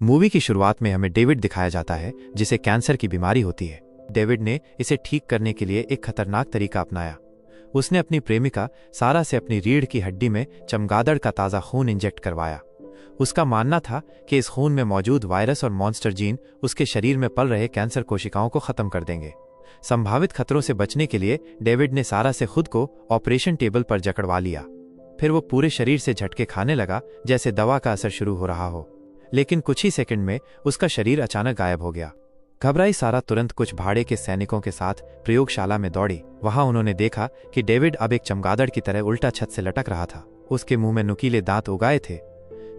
Movie की शुरुआत में हमें डेविड दिखाया जाता है जिसे कैंसर की बीमारी होती है। डेविड ने इसे ठीक करने के लिए एक खतरनाक तरीका अपनाया। उसने अपनी प्रेमिका सारा से अपनी रीढ़ की हड्डी में चमगादड़ का ताज़ा खून इंजेक्ट करवाया। उसका मानना था कि इस खून में मौजूद वायरस और मॉन्स्टर जीन उसके शरीर में पल रहे कैंसर कोशिकाओं को खत्म कर देंगे। संभावित खतरों से बचने के लिए डेविड ने सारा से खुद को ऑपरेशन टेबल पर जकड़वा लिया। फिर वो पूरे शरीर से झटके खाने लगा जैसे दवा का असर शुरू हो रहा हो, लेकिन कुछ ही सेकंड में उसका शरीर अचानक गायब हो गया। घबराई सारा तुरंत कुछ भाड़े के सैनिकों के साथ प्रयोगशाला में दौड़ी। वहां उन्होंने देखा कि डेविड अब एक चमगादड़ की तरह उल्टा छत से लटक रहा था। उसके मुंह में नुकीले दांत उगाए थे।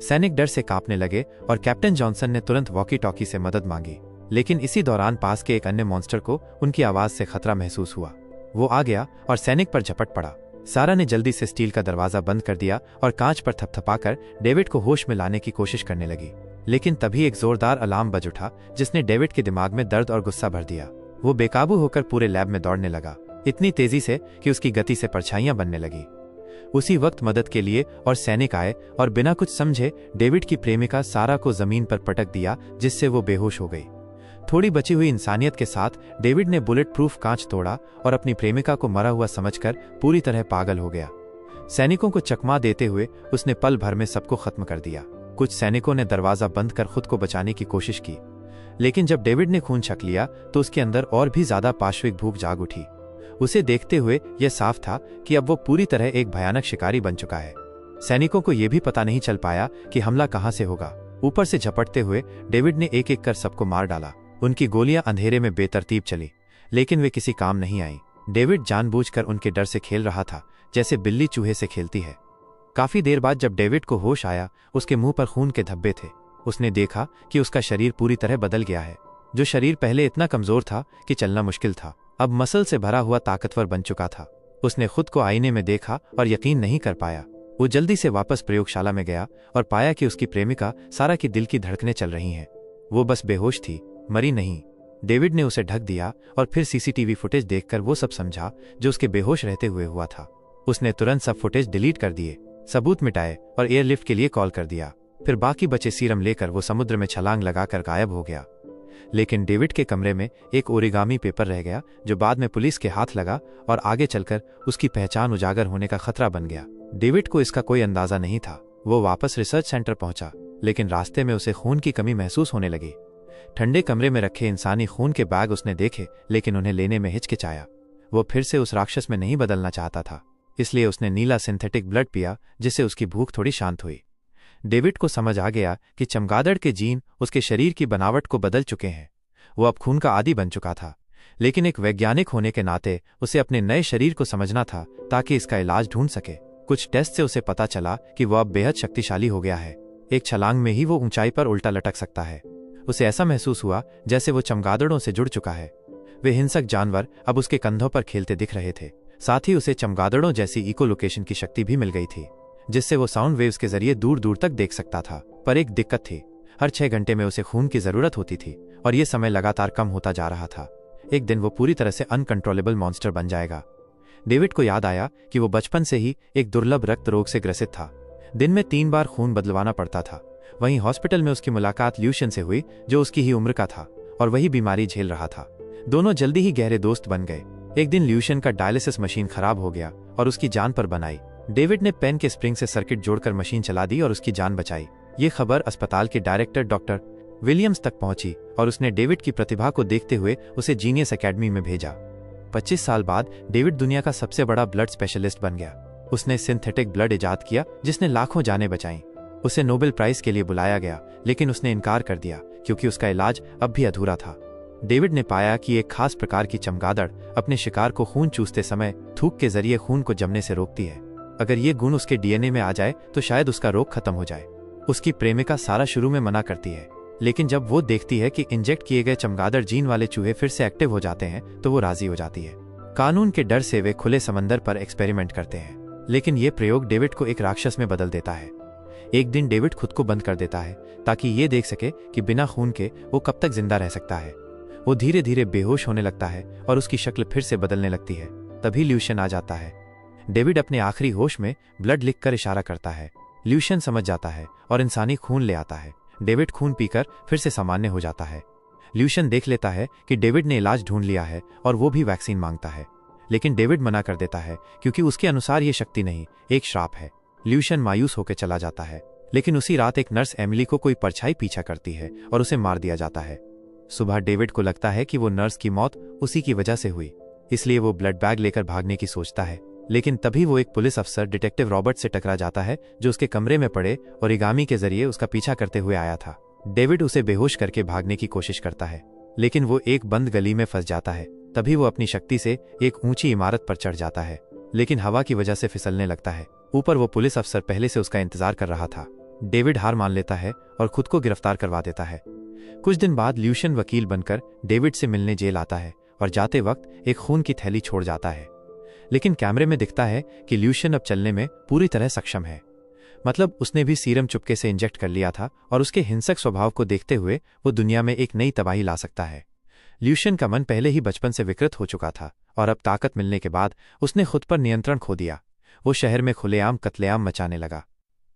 सैनिक डर से कांपने लगे और कैप्टन जॉनसन ने तुरंत वॉकी टॉकी से मदद मांगी। लेकिन इसी दौरान पास के एक अन्य मॉन्स्टर को उनकी आवाज से खतरा महसूस हुआ। वो आ गया और सैनिक पर झपट पड़ा। सारा ने जल्दी से स्टील का दरवाजा बंद कर दिया और कांच पर थपथपाकर डेविड को होश में लाने की कोशिश करने लगी। लेकिन तभी एक जोरदार अलार्म बज उठा जिसने डेविड के दिमाग में दर्द और गुस्सा भर दिया। वो बेकाबू होकर पूरे लैब में दौड़ने लगा, इतनी तेजी से कि उसकी गति से परछाइयां बनने लगी। उसी वक्त मदद के लिए और सैनिक आए और बिना कुछ समझे डेविड की प्रेमिका सारा को जमीन पर पटक दिया, जिससे वो बेहोश हो गई। थोड़ी बची हुई इंसानियत के साथ डेविड ने बुलेट प्रूफ कांच तोड़ा और अपनी प्रेमिका को मरा हुआ समझकर पूरी तरह पागल हो गया। सैनिकों को चकमा देते हुए उसने पल भर में सबको खत्म कर दिया। कुछ सैनिकों ने दरवाजा बंद कर खुद को बचाने की कोशिश की, लेकिन जब डेविड ने खून छक लिया तो उसके अंदर और भी ज्यादा पाश्विक भूख जाग उठी। उसे देखते हुए यह साफ था कि अब वो पूरी तरह एक भयानक शिकारी बन चुका है। सैनिकों को यह भी पता नहीं चल पाया कि हमला कहां से होगा। ऊपर से झपटते हुए डेविड ने एक एक कर सबको मार डाला। उनकी गोलियां अंधेरे में बेतरतीब चली, लेकिन वे किसी काम नहीं आई। डेविड जानबूझकर उनके डर से खेल रहा था, जैसे बिल्ली चूहे से खेलती है। काफी देर बाद जब डेविड को होश आया, उसके मुंह पर खून के धब्बे थे। उसने देखा कि उसका शरीर पूरी तरह बदल गया है। जो शरीर पहले इतना कमजोर था कि चलना मुश्किल था, अब मसल से भरा हुआ ताकतवर बन चुका था। उसने खुद को आईने में देखा और यकीन नहीं कर पाया। वो जल्दी से वापस प्रयोगशाला में गया और पाया कि उसकी प्रेमिका सारा की दिल की धड़कनें चल रही हैं। वो बस बेहोश थी, मरी नहीं। डेविड ने उसे ढक दिया और फिर सीसीटीवी फुटेज देखकर वो सब समझा जो उसके बेहोश रहते हुए हुआ था। उसने तुरंत सब फुटेज डिलीट कर दिए, सबूत मिटाए और एयरलिफ्ट के लिए कॉल कर दिया। फिर बाकी बचे सीरम लेकर वो समुद्र में छलांग लगाकर गायब हो गया। लेकिन डेविड के कमरे में एक ओरिगामी पेपर रह गया जो बाद में पुलिस के हाथ लगा और आगे चलकर उसकी पहचान उजागर होने का खतरा बन गया। डेविड को इसका कोई अंदाजा नहीं था। वो वापस रिसर्च सेंटर पहुंचा, लेकिन रास्ते में उसे खून की कमी महसूस होने लगी। ठंडे कमरे में रखे इंसानी खून के बैग उसने देखे, लेकिन उन्हें लेने में हिचकिचाया। वो फिर से उस राक्षस में नहीं बदलना चाहता था, इसलिए उसने नीला सिंथेटिक ब्लड पिया, जिससे उसकी भूख थोड़ी शांत हुई। डेविड को समझ आ गया कि चमगादड़ के जीन उसके शरीर की बनावट को बदल चुके हैं। वो अब खून का आदी बन चुका था, लेकिन एक वैज्ञानिक होने के नाते उसे अपने नए शरीर को समझना था ताकि इसका इलाज ढूंढ सके। कुछ टेस्ट से उसे पता चला कि वो अब बेहद शक्तिशाली हो गया है। एक छलांग में ही वो ऊंचाई पर उल्टा लटक सकता है। उसे ऐसा महसूस हुआ जैसे वो चमगादड़ों से जुड़ चुका है। वे हिंसक जानवर अब उसके कंधों पर खेलते दिख रहे थे। साथ ही उसे चमगादड़ों जैसी इकोलोकेशन की शक्ति भी मिल गई थी, जिससे वो साउंड वेव्स के जरिए दूर दूर तक देख सकता था। पर एक दिक्कत थी, हर 6 घंटे में उसे खून की जरूरत होती थी और ये समय लगातार कम होता जा रहा था। एक दिन वो पूरी तरह से अनकंट्रोलेबल मॉन्स्टर बन जाएगा। डेविड को याद आया कि वो बचपन से ही एक दुर्लभ रक्त रोग से ग्रसित था। दिन में 3 बार खून बदलवाना पड़ता था। वहीं हॉस्पिटल में उसकी मुलाकात ल्यूशियन से हुई, जो उसकी ही उम्र का था और वही बीमारी झेल रहा था। दोनों जल्दी ही गहरे दोस्त बन गए। एक दिन ल्यूशियन का डायलिसिस मशीन खराब हो गया और उसकी जान पर बनाई। डेविड ने पेन के स्प्रिंग से सर्किट जोड़कर मशीन चला दी और उसकी जान बचाई। ये खबर अस्पताल के डायरेक्टर डॉक्टर विलियम्स तक पहुंची और उसने डेविड की प्रतिभा को देखते हुए उसे जीनियस एकेडमी में भेजा। 25 साल बाद डेविड दुनिया का सबसे बड़ा ब्लड स्पेशलिस्ट बन गया। उसने सिंथेटिक ब्लड इजाद किया जिसने लाखों जानें बचाईं। उसे नोबेल प्राइज के लिए बुलाया गया, लेकिन उसने इनकार कर दिया क्योंकि उसका इलाज अब भी अधूरा था। डेविड ने पाया कि एक खास प्रकार की चमगादड़ अपने शिकार को खून चूसते समय थूक के जरिए खून को जमने से रोकती है। अगर ये गुण उसके डीएनए में आ जाए तो शायद उसका रोग खत्म हो जाए। उसकी प्रेमिका सारा शुरू में मना करती है, लेकिन जब वो देखती है कि इंजेक्ट किए गए चमगादड़ जीन वाले चूहे फिर से एक्टिव हो जाते हैं तो वो राजी हो जाती है। कानून के डर से वे खुले समंदर पर एक्सपेरिमेंट करते हैं, लेकिन ये प्रयोग डेविड को एक राक्षस में बदल देता है। एक दिन डेविड खुद को बंद कर देता है ताकि ये देख सके कि बिना खून के वो कब तक जिंदा रह सकता है। वो धीरे धीरे बेहोश होने लगता है और उसकी शक्ल फिर से बदलने लगती है। तभी ल्यूशियन आ जाता है। डेविड अपने आखिरी होश में ब्लड लिखकर इशारा करता है। ल्यूशियन समझ जाता है और इंसानी खून ले आता है। डेविड खून पीकर फिर से सामान्य हो जाता है। ल्यूशियन देख लेता है कि डेविड ने इलाज ढूंढ लिया है और वो भी वैक्सीन मांगता है, लेकिन डेविड मना कर देता है क्योंकि उसके अनुसार ये शक्ति नहीं, एक श्राप है। ल्यूशियन मायूस होकर चला जाता है, लेकिन उसी रात एक नर्स एमिली को कोई परछाई पीछा करती है और उसे मार दिया जाता है। सुबह डेविड को लगता है कि वो नर्स की मौत उसी की वजह से हुई, इसलिए वो ब्लड बैग लेकर भागने की सोचता है, लेकिन तभी वो एक पुलिस अफसर डिटेक्टिव रॉबर्ट से टकरा जाता है जो उसके कमरे में पड़े ओरिगामी के जरिए उसका पीछा करते हुए आया था। डेविड उसे बेहोश करके भागने की कोशिश करता है, लेकिन वो एक बंद गली में फंस जाता है। तभी वो अपनी शक्ति से एक ऊंची इमारत पर चढ़ जाता है, लेकिन हवा की वजह से फिसलने लगता है। ऊपर वो पुलिस अफसर पहले से उसका इंतजार कर रहा था। डेविड हार मान लेता है और खुद को गिरफ्तार करवा देता है। कुछ दिन बाद ल्यूशियन वकील बनकर डेविड से मिलने जेल आता है और जाते वक्त एक खून की थैली छोड़ जाता है, लेकिन कैमरे में दिखता है कि ल्यूशियन अब चलने में पूरी तरह सक्षम है। मतलब उसने भी सीरम चुपके से इंजेक्ट कर लिया था और उसके हिंसक स्वभाव को देखते हुए वो दुनिया में एक नई तबाही ला सकता है। ल्यूशियन का मन पहले ही बचपन से विकृत हो चुका था और अब ताकत मिलने के बाद उसने खुद पर नियंत्रण खो दिया। वो शहर में खुलेआम कत्लेआम मचाने लगा।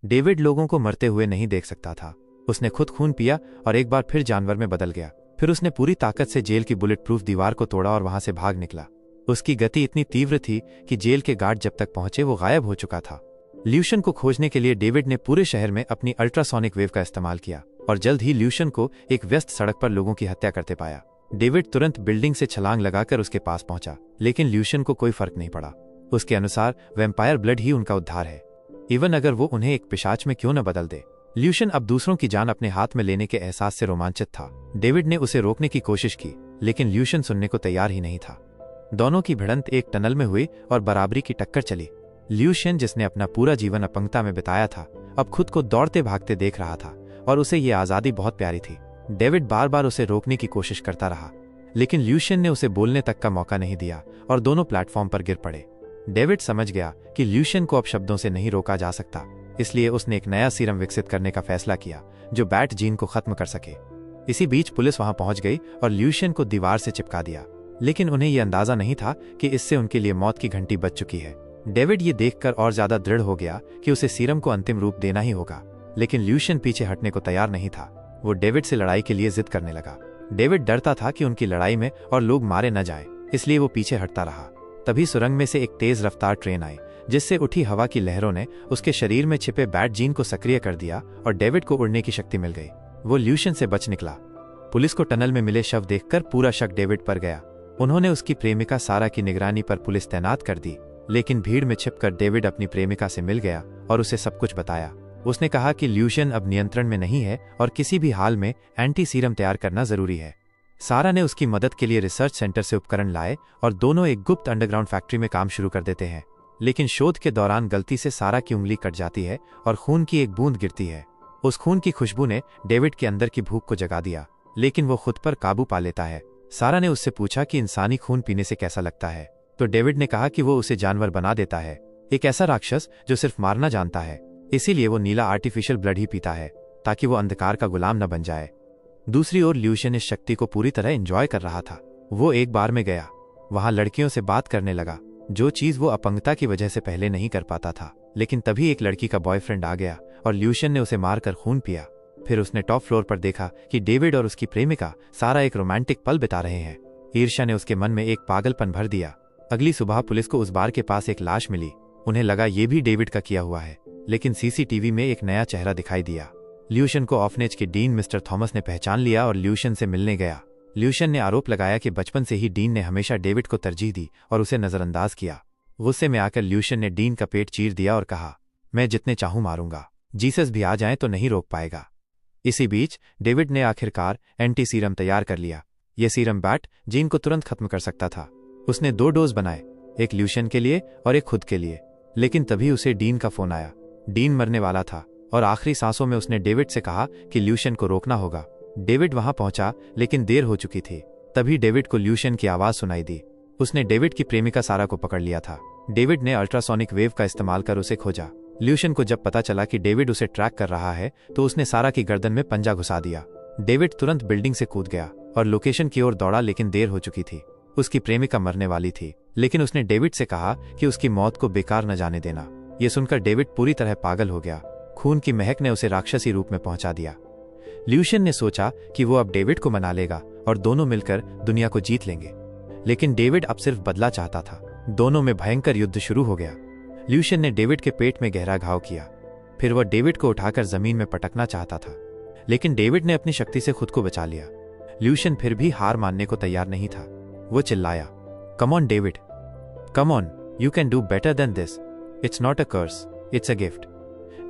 डेविड लोगों को मरते हुए नहीं देख सकता था। उसने खुद खून पिया और एक बार फिर जानवर में बदल गया। फिर उसने पूरी ताकत से जेल की बुलेट प्रूफ दीवार को तोड़ा और वहां से भाग निकला। उसकी गति इतनी तीव्र थी कि जेल के गार्ड जब तक पहुंचे वो गायब हो चुका था। ल्यूशियन को खोजने के लिए डेविड ने पूरे शहर में अपनी अल्ट्रासोनिक वेव का इस्तेमाल किया और जल्द ही ल्यूशियन को एक व्यस्त सड़क पर लोगों की हत्या करते पाया। डेविड तुरंत बिल्डिंग से छलांग लगाकर उसके पास पहुंचा, लेकिन ल्यूशियन को कोई फर्क नहीं पड़ा। उसके अनुसार वैम्पायर ब्लड ही उनका उद्धार है, इवन अगर वो उन्हें एक पिशाच में क्यों न बदल दे। ल्यूशियन अब दूसरों की जान अपने हाथ में लेने के एहसास से रोमांचित था। डेविड ने उसे रोकने की कोशिश की, लेकिन ल्यूशियन सुनने को तैयार ही नहीं था। दोनों की भिड़ंत एक टनल में हुई और बराबरी की टक्कर चली। ल्यूशियन, जिसने अपना पूरा जीवन अपंगता में बिताया था, अब खुद को दौड़ते भागते देख रहा था और उसे ये आजादी बहुत प्यारी थी। डेविड बार बार उसे रोकने की कोशिश करता रहा, लेकिन ल्यूशियन ने उसे बोलने तक का मौका नहीं दिया और दोनों प्लेटफॉर्म पर गिर पड़े। डेविड समझ गया कि ल्यूशियन को अब शब्दों से नहीं रोका जा सकता, इसलिए उसने एक नया सीरम विकसित करने का फैसला किया जो बैट जीन को खत्म कर सके। इसी बीच पुलिस वहां पहुंच गई और ल्यूशियन को दीवार से चिपका दिया, लेकिन उन्हें यह अंदाजा नहीं था कि इससे उनके लिए मौत की घंटी बज चुकी है। डेविड ये देखकर और ज्यादा दृढ़ हो गया कि उसे सीरम को अंतिम रूप देना ही होगा, लेकिन ल्यूशियन पीछे हटने को तैयार नहीं था। वो डेविड से लड़ाई के लिए जिद करने लगा। डेविड डरता था कि उनकी लड़ाई में और लोग मारे न जाएं, इसलिए वो पीछे हटता रहा। तभी सुरंग में से एक तेज रफ्तार ट्रेन आई, जिससे उठी हवा की लहरों ने उसके शरीर में छिपे बैट जीन को सक्रिय कर दिया और डेविड को उड़ने की शक्ति मिल गई। वो ल्यूशियन से बच निकला। पुलिस को टनल में मिले शव देखकर पूरा शक डेविड पर गया। उन्होंने उसकी प्रेमिका सारा की निगरानी पर पुलिस तैनात कर दी, लेकिन भीड़ में छिपकर डेविड अपनी प्रेमिका से मिल गया और उसे सब कुछ बताया। उसने कहा कि ल्यूशियन अब नियंत्रण में नहीं है और किसी भी हाल में एंटी सीरम तैयार करना जरूरी है। सारा ने उसकी मदद के लिए रिसर्च सेंटर से उपकरण लाए और दोनों एक गुप्त अंडरग्राउंड फैक्ट्री में काम शुरू कर देते हैं। लेकिन शोध के दौरान गलती से सारा की उंगली कट जाती है और खून की एक बूंद गिरती है। उस खून की खुशबू ने डेविड के अंदर की भूख को जगा दिया, लेकिन वो खुद पर काबू पा लेता है। सारा ने उससे पूछा कि इंसानी खून पीने से कैसा लगता है, तो डेविड ने कहा कि वो उसे जानवर बना देता है, एक ऐसा राक्षस जो सिर्फ मारना जानता है। इसीलिए वो नीला आर्टिफिशियल ब्लड ही पीता है ताकि वो अंधकार का गुलाम न बन जाए। दूसरी ओर ल्यूशियन इस शक्ति को पूरी तरह एंजॉय कर रहा था। वो एक बार में गया, वहां लड़कियों से बात करने लगा, जो चीज वो अपंगता की वजह से पहले नहीं कर पाता था। लेकिन तभी एक लड़की का बॉयफ्रेंड आ गया और ल्यूशियन ने उसे मारकर खून पिया। फिर उसने टॉप फ्लोर पर देखा कि डेविड और उसकी प्रेमिका सारा एक रोमांटिक पल बिता रहे हैं। ईर्ष्या ने उसके मन में एक पागलपन भर दिया। अगली सुबह पुलिस को उस बार के पास एक लाश मिली। उन्हें लगा ये भी डेविड का किया हुआ है, लेकिन सीसीटीवी में एक नया चेहरा दिखाई दिया। ल्यूशियन को ऑर्फनेज के डीन मिस्टर थॉमस ने पहचान लिया और ल्यूशियन से मिलने गया। ल्यूशियन ने आरोप लगाया कि बचपन से ही डीन ने हमेशा डेविड को तरजीह दी और उसे नजरअंदाज किया। गुस्से में आकर ल्यूशियन ने डीन का पेट चीर दिया और कहा, मैं जितने चाहूं मारूंगा, जीसस भी आ जाए तो नहीं रोक पाएगा। इसी बीच डेविड ने आखिरकार एंटी सीरम तैयार कर लिया। यह सीरम बैट जीन को तुरंत खत्म कर सकता था। उसने 2 डोज बनाए, एक ल्यूशियन के लिए और एक खुद के लिए। लेकिन तभी उसे डीन का फोन आया। डीन मरने वाला था और आखिरी सांसों में उसने डेविड से कहा कि ल्यूशियन को रोकना होगा। डेविड वहां पहुंचा, लेकिन देर हो चुकी थी। तभी डेविड को ल्यूशियन की आवाज सुनाई दी। उसने डेविड की प्रेमिका सारा को पकड़ लिया था। डेविड ने अल्ट्रासोनिक वेव का इस्तेमाल कर उसे खोजा। ल्यूशियन को जब पता चला कि डेविड उसे ट्रैक कर रहा है, तो उसने सारा की गर्दन में पंजा घुसा दिया। डेविड तुरंत बिल्डिंग से कूद गया और लोकेशन की ओर दौड़ा, लेकिन देर हो चुकी थी। उसकी प्रेमिका मरने वाली थी, लेकिन उसने डेविड से कहा कि उसकी मौत को बेकार न जाने देना। यह सुनकर डेविड पूरी तरह पागल हो गया। खून की महक ने उसे राक्षसी रूप में पहुंचा दिया। ल्यूशियन ने सोचा कि वो अब डेविड को मना लेगा और दोनों मिलकर दुनिया को जीत लेंगे, लेकिन डेविड अब सिर्फ बदला चाहता था। दोनों में भयंकर युद्ध शुरू हो गया। ल्यूशियन ने डेविड के पेट में गहरा घाव किया, फिर वह डेविड को उठाकर जमीन में पटकना चाहता था, लेकिन डेविड ने अपनी शक्ति से खुद को बचा लिया। ल्यूशियन फिर भी हार मानने को तैयार नहीं था। वो चिल्लाया, come on David, come on, you can do better than this, it's not a curse, it's a gift.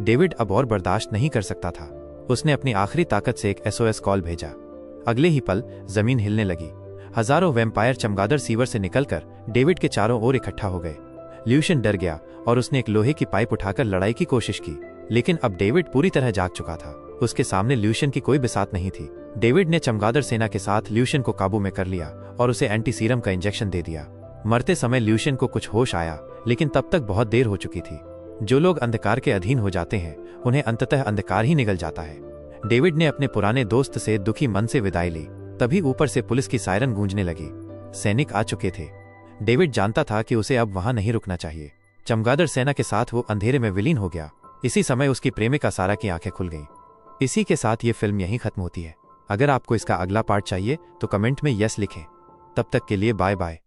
David अब और बर्दाश्त नहीं कर सकता था। उसने अपनी आखिरी ताकत से एक SOS कॉल भेजा। अगले ही पल जमीन हिलने लगी। हजारों वैम्पायर चमगादड़ सीवर से निकलकर डेविड के चारों ओर इकट्ठा हो गए। ल्यूशियन डर गया और उसने एक लोहे की पाइप उठाकर लड़ाई की कोशिश की, लेकिन अब डेविड पूरी तरह जाग चुका था। उसके सामने ल्यूशियन की कोई बिसात नहीं थी। डेविड ने चमगादड़ सेना के साथ ल्यूशियन को काबू में कर लिया और उसे एंटी सीरम का इंजेक्शन दे दिया। मरते समय ल्यूशियन को कुछ होश आया, लेकिन तब तक बहुत देर हो चुकी थी। जो लोग अंधकार के अधीन हो जाते हैं उन्हें अंततः अंधकार ही निगल जाता है। डेविड ने अपने पुराने दोस्त से दुखी मन से विदाई ली। तभी ऊपर से पुलिस की सायरन गूंजने लगी। सैनिक आ चुके थे। डेविड जानता था कि उसे अब वहां नहीं रुकना चाहिए। चमगादड़ सेना के साथ वो अंधेरे में विलीन हो गया। इसी समय उसकी प्रेमिका सारा की आंखें खुल गईं। इसी के साथ ये फिल्म यहीं खत्म होती है। अगर आपको इसका अगला पार्ट चाहिए तो कमेंट में यस लिखें। तब तक के लिए बाय बाय।